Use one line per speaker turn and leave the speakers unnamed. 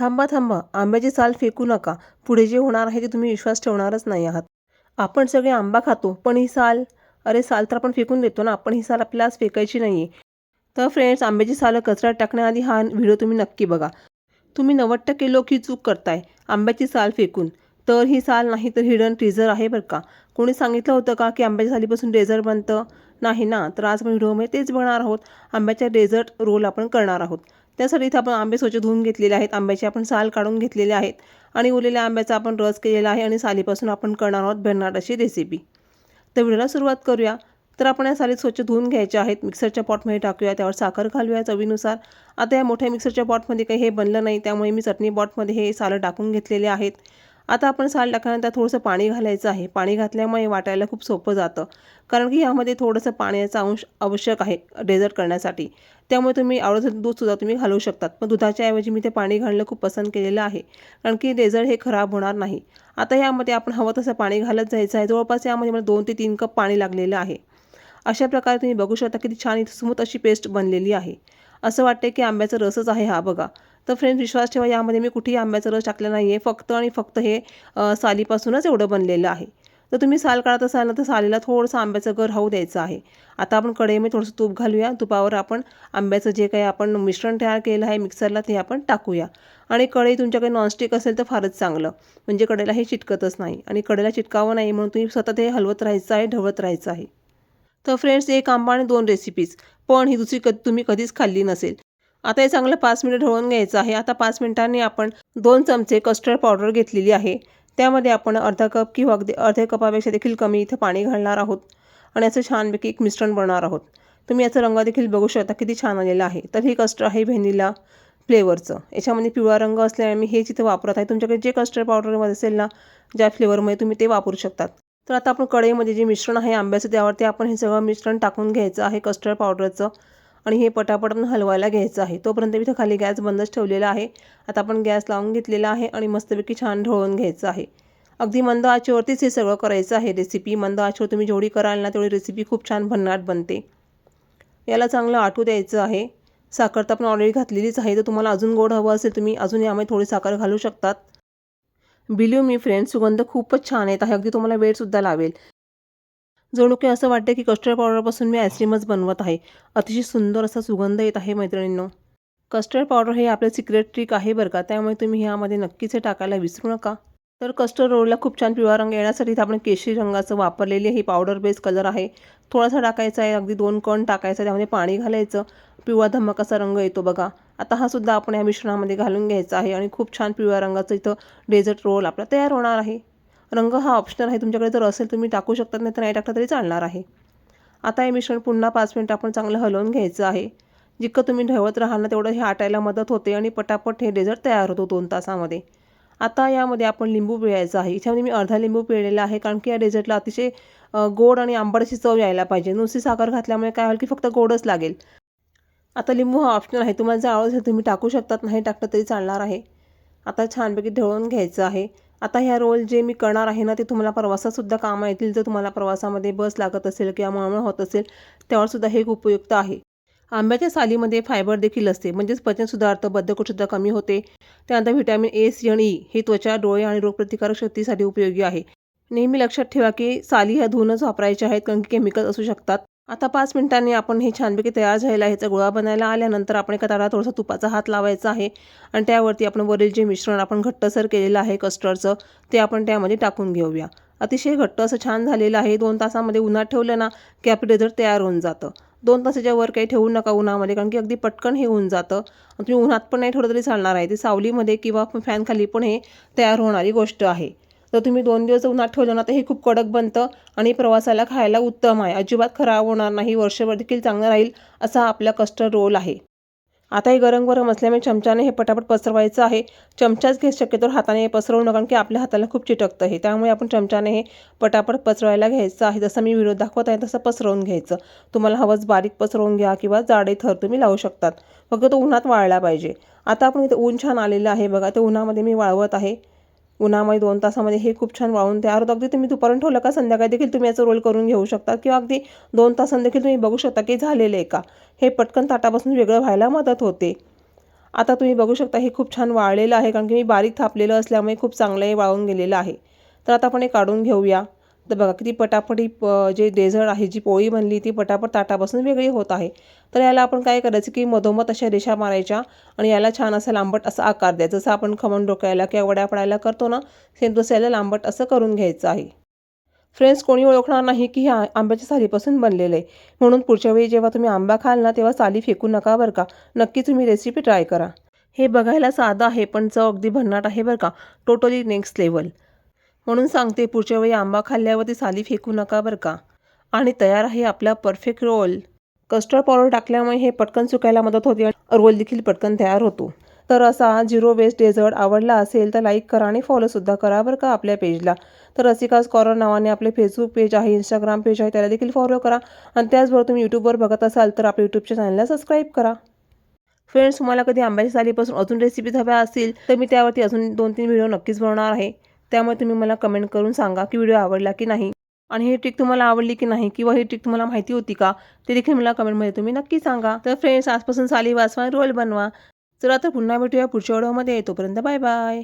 थांबा थांबा, आंब्याची साल फेकू नका. पुढे जे होणार आहे ते तुम्ही विश्वास ठेवणारच नाही आहात. आपण सगळे आंबा खातो, पण ही साल, अरे साल तर आपण फेकून देतो ना, पण ही साल आपल्याला आज फेकायची नाही आहे. तर फ्रेंड्स, आंब्याची सालं कचऱ्यात टाकण्याआधी हा व्हिडिओ तुम्ही नक्की बघा. तुम्ही 90% लोक ही चूक करताय, आंब्याची साल फेकून. तर ही साल नाही तर हिडन ट्रिजर आहे बरं का. कोणी सांगितलं होतं का की आंब्याच्या सालीपासून डेझर्ट बनतं? नाही ना. तर आज आपण व्हिडिओमध्ये तेच बघणार आहोत. आंब्याच्या डेझर्ट रोल आपण करणार आहोत. त्यासाठी इथं आपण आंबे स्वच्छ धुवून घेतलेले आहेत, आंब्याची आपण साल काढून घेतलेले आहेत आणि उरलेल्या आंब्याचा आपण रस केलेला आहे आणि सालीपासून आपण करणार आहोत भन्नाट अशी रेसिपी. तर व्हिडिओला सुरुवात करूया. तर आपण या साली स्वच्छ धुवून घ्यायच्या आहेत. मिक्सरच्या पॉटमध्ये टाकूया, त्यावर साखर घालूया चवीनुसार. आता या मोठ्या मिक्सरच्या पॉटमध्ये काही हे बनलं नाही, त्यामुळे मी चटणी पॉटमध्ये हे सालं टाकून घेतलेले आहेत. आता आपण साल टाकल्यानंतर थोडंसं पाणी घालायचं आहे. पाणी घातल्यामुळे वाटायला खूप सोपं जातं, कारण की यामध्ये थोडंसं पाण्याचा अंश आवश्यक आहे डेझर्ट करण्यासाठी. त्यामुळे तुम्ही आवडतं दूधसुद्धा तुम्ही घालू शकतात, पण दुधाच्या ऐवजी मी ते पाणी घालणं खूप पसंत केलेलं आहे, कारण की डेझर्ट हे खराब होणार नाही. आता यामध्ये आपण हवं तसं पाणी घालत जायचं आहे. जवळपास यामध्ये मला 2 ते 3 कप पाणी लागलेलं आहे. अशा प्रकारे तुम्ही बघू शकता किती छान इथे स्मूथ अशी पेस्ट बनलेली आहे. असं वाटते की आंब्याचा रसच आहे हा बघा. तर फ्रेंड्स, विश्वास ठेवा, यामध्ये मी कुठेही आंब्याचा रस टाकला नाही आहे. फक्त आणि फक्त हे सालीपासूनच एवढं बनलेलं आहे. तर तुम्ही साल काढत असाल ना, तर सालीला थोडंसं आंब्याचं गर राहू द्यायचं आहे. आता आपण कढईमध्ये थोडंसं तूप घालूया. तुपावर आपण आंब्याचं जे काही आपण मिश्रण तयार केलं आहे मिक्सरला, ते आपण टाकूया. आणि कढई तुमच्याकडे नॉनस्टिक असेल तर फारच चांगलं, म्हणजे कढईला हे चिटकतच नाही. आणि कढईला चिटकावं नाही म्हणून तुम्ही सतत हे हलवत राहायचं आहे, ढवळत राहायचं आहे. तर फ्रेंड्स, एक आंबा आणि 2 रेसिपीज, पण ही दुसरी तुम्ही कधीच खाल्ली नसेल. आता हे चांगलं 5 मिनिटं ढवळून घ्यायचं आहे. आता 5 मिनिटांनी आपण 2 चमचे कस्टर्ड पावडर घेतलेली आहे. त्यामध्ये आपण अर्धा कप किंवा अगदी अर्ध्या कपापेक्षा देखील कमी इथं पाणी घालणार आहोत आणि याचं छानपैकी एक मिश्रण बनवणार आहोत. तुम्ही याचा रंग देखील बघू शकता किती छान आलेला आहे. तर ही कस्टर्ड आहे व्हॅनिला फ्लेवरचं. याच्यामध्ये पिवळा रंग असल्याने मी हेच इथं वापरत आहे. तुमच्याकडे जे कस्टर्ड पावडरमध्ये असेल ना, ज्या फ्लेवरमध्ये, तुम्ही ते वापरू शकतात. तर आता आपण कढईमध्ये जे मिश्रण आहे आंब्याचं, त्यावरती आपण हे सगळं मिश्रण टाकून घ्यायचं आहे कस्टर्ड पावडरचं आणि हे पटापट हलवायला घ्यायचं आहे. तोपर्यंत मी इथं खाली गॅस बंदच ठेवलेला आहे. आता आपण गॅस लावून घेतलेला आहे आणि मस्तपैकी छान ढवळून घ्यायचं आहे. अगदी मंद आचेवरतीच हे सगळं करायचं आहे रेसिपी. मंद आचेवर तुम्ही जेवढी कराल ना, तेवढी रेसिपी खूप छान भन्नाट बनते. याला चांगलं आटू द्यायचं आहे. साखर तर आपण ऑलरेडी घातलेलीच आहे. तर तुम्हाला अजून गोड हवं असेल, तुम्ही अजून यामध्ये थोडी साखर घालू शकतात. बिलीव्ह मी फ्रेंड्स, सुगंध खूपच छान येत आहे. अगदी तुम्हाला वेळसुद्धा लावेल. जणू काही असं वाटतं की कस्टर्ड पावडरपासून मी आईस्क्रीमच बनवत आहे. अतिशय सुंदर असा सुगंध येत आहे मैत्रिणींनो. कस्टर्ड पावडर हे आपलं सिक्रेट ट्रिक आहे बरं का, त्यामुळे तुम्ही ह्यामध्ये नक्कीच हे टाकायला विसरू नका. तर कस्टर्ड रोलला खूप छान पिवळा रंग येण्यासाठी इथं आपण केशरी रंगाचं वापरलेली ही पावडर बेस कलर आहे. थोडासा टाकायचा आहे, अगदी 2 कण टाकायचा, त्यामध्ये पाणी घालायचं. पिवळा धम्मक असा रंग येतो बघा. आता हा सुद्धा आपण या मिश्रणामध्ये घालून घ्यायचा आहे आणि खूप छान पिवळ्या रंगाचं इथं डेझर्ट रोल आपला तयार होणार आहे. रंग हा ऑप्शनल आहे, तुमच्याकडे जर असेल तुम्ही टाकू शकतात, नाही तर नाही टाकलं तरी चालणार आहे. आता हे मिश्रण पुन्हा 5 मिनिटं आपण चांगलं हलवून घ्यायचं आहे. जितकं तुम्ही ढवळत राहाल ना, तेवढं हे आटायला मदत होते आणि पटापट हे डेझर्ट तयार होतो 2 तासामध्ये. आता यामध्ये आपण लिंबू पिळायचं आहे. याच्यामध्ये मी अर्धा लिंबू पिळलेला आहे, कारण की या डेझर्टला अतिशय गोड आणि आंबट अशी चव यायला पाहिजे. नुसती साखर घातल्यामुळे काय होईल की फक्त गोडच लागेल. आता लिंबू हा ऑप्शनल आहे, तुम्हाला जर आवडत असेल तुम्ही टाकू शकतात, नाही टाकलं तरी चालणार आहे. आता छानपैकी ढवळून घ्यायचं आहे. आता ह्या रोल जे मी करणार आहे ना, ते तुम्हाला प्रवासातसुद्धा कामं येतील. जर तुम्हाला प्रवासामध्ये बस लागत असेल किंवा मळमळ होत असेल, त्यावरसुद्धा हे खूप उपयुक्त आहे. आंब्याच्या सालीमध्ये फायबर देखील असते, म्हणजेच पचन सुधारतं, बद्धकोष्ठता कमी होते. त्यानंतर व्हिटॅमिन ए, सी आणि ई हे त्वचा, डोळे आणि रोगप्रतिकारक शक्तीसाठी उपयोगी आहे. नेहमी लक्षात ठेवा की साली ह्या धुवूनच वापरायच्या आहेत, कारण की केमिकल असू शकतात. आता 5 मिनिटांनी आपण हे छानपैकी तयार झालेलं आहे. याचा गोळा बनायला आल्यानंतर आपण एका ताटाला थोडासा तुपाचा हात लावायचा आहे आणि त्यावरती आपण वरील जे मिश्रण आपण घट्टसर केलेलं आहे कस्टर्डचं, ते आपण त्यामध्ये टाकून घेऊया. अतिशय घट्ट असं छान झालेलं आहे. 2 तासामध्ये उन्हात ठेवलं ना, की आपलं डेझर्ट तयार होऊन जातं. 2 तासाच्या वर काही ठेवू नका उन्हामध्ये, कारण की अगदी पटकन हे होऊन जातं. तुम्ही उन्हात पण नाही ठेवलं तरी चालणार आहे. ते सावलीमध्ये किंवा फॅनखाली पण हे तयार होणारी गोष्ट आहे. तर तुम्ही 2 दिवस उन्हात ठेवलं ना, तर हे खूप कडक बनतं आणि प्रवासाला खायला उत्तम आहे. अजिबात खराब होणार नाही, वर्षभर देखील चांगलं राहील असा आपला कस्टर्ड रोल आहे. आता हे गरम गरम असल्यामुळे चमच्याने हे पटापट पसरवायचं आहे. चमचाच घे, शक्यतो हाताने पसरवू नका, कारण की आपल्या हाताला खूप चिटकतं हे. त्यामुळे आपण चमच्याने हे पटापट पसरवायला घ्यायचं आहे. जसं मी व्हिडिओ दाखवत आहे तसं पसरवून घ्यायचं. तुम्हाला हवंच बारीक पसरवून घ्या किंवा जाडे थर तुम्ही लावू शकतात. फक्त तो उन्हात वाळला पाहिजे. आता आपण इथं ऊन छान आलेलं आहे बघा, ते उन्हामध्ये मी वाळवत आहे. उन्हामध्ये 2 तासामध्ये हे खूप छान वाळून तयार होतं. अगदी तुम्ही दुपारून ठेवलं का संध्याकाळी देखील तुम्ही याचं रोल करून घेऊ शकता किंवा अगदी 2 तासांनी देखील तुम्ही बघू शकता की झालेलं आहे का. हे पटकन ताटापासून वेगळं व्हायला मदत होते. आता तुम्ही बघू शकता हे खूप छान वाळलेलं आहे, कारण की मी बारीक थापलेलं असल्यामुळे खूप चांगलं हे वाळून गेलेलं आहे. तर आता आपण हे काढून घेऊया. तर बघा किती पटापट जे डेझर्ट आहे, जी पोळी बनली ती पटापट ताटापासून वेगळी होत आहे. तर याला आपण काय करायचं की मधोमध अशा रेषा मारायच्या आणि याला छान असा लांबट असा आकार द्यायचा. जसं आपण खमण डोक्याला किंवा वड्या पडायला करतो ना, सेम तसं याला लांबट असं करून घ्यायचं आहे. फ्रेंड्स, कोणी ओळखणार नाही की हे आंब्याच्या सालीपासून बनलेलं आहे. म्हणून पुढच्या वेळी जेव्हा तुम्ही आंबा खाल ना, तेव्हा साली फेकू नका बरं का. नक्की तुम्ही रेसिपी ट्राय करा. हे बघायला साधं आहे, पण चव अगदी भन्नाट आहे बरं का. Totally next level. म्हणून सांगते, पुढच्या वेळी आंबा खाल्ल्यावरती साली फेकू नका बरं का. आणि तयार आहे आपला परफेक्ट रोल. कस्टर्ड पावडर टाकल्यामुळे हे पटकन सुकायला मदत होते आणि रोल देखील पटकन तयार होतो. तर असा झिरो वेस्ट डेझर्ट आवडला असेल तर लाईक करा आणि फॉलोसुद्धा करा बरं का आपल्या पेजला. तर रसिकाज कॉर्नर नावाने आपले फेसबुक पेज आहे, इंस्टाग्राम पेज आहे, त्याला देखील फॉलो करा. आणि त्याचबरोबर तुम्ही यूट्यूबवर बघत असाल तर आपल्या यूट्यूबच्या चॅनलला सबस्क्राईब करा. फ्रेंड्स, तुम्हाला कधी आंब्याच्या सालीपासून अजून रेसिपीज हव्या असतील तर मी त्यावरती अजून 2-3 व्हिडिओ नक्कीच बनवणार आहे. त्यामुळे तुम्ही मला कमेंट करून सांगा की व्हिडिओ आवडला की नाही, आणि ही ट्रिक तुम्हाला आवडली की नाही, किंवा ही ट्रिक तुम्हाला माहिती होती का, ते देखील मला कमेंटमध्ये तुम्ही नक्की सांगा. तर फ्रेंड्स, आजपासून साली वाचवा, रोल बनवा. चला तर पुन्हा भेटूया पुढच्या व्हिडिओमध्ये. तोपर्यंत बाय बाय.